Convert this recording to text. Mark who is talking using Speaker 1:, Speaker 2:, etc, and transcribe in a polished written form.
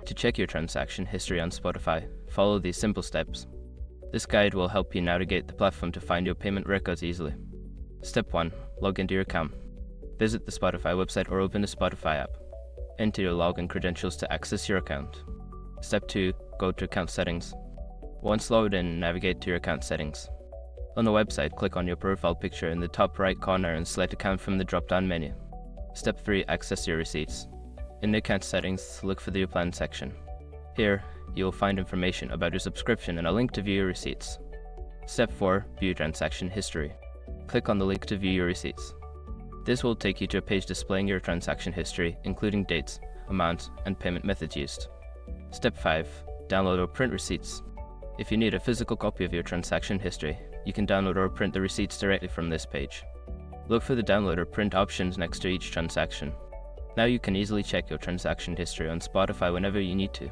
Speaker 1: To check your transaction history on Spotify, follow these simple steps. This guide will help you navigate the platform to find your payment records easily. Step 1. Log into your account. Visit the Spotify website or open the Spotify app. Enter your login credentials to access your account. Step 2. Go to Account Settings. Once logged in, navigate to your account settings. On the website, click on your profile picture in the top right corner and select Account from the drop-down menu. Step 3. Access your receipts. In the account settings, look for the Your Plan section. Here, you will find information about your subscription and a link to view your receipts. Step 4. View transaction history. Click on the link to view your receipts. This will take you to a page displaying your transaction history, including dates, amounts, and payment methods used. Step 5. Download or print receipts. If you need a physical copy of your transaction history, you can download or print the receipts directly from this page. Look for the download or print options next to each transaction. Now you can easily check your transaction history on Spotify whenever you need to.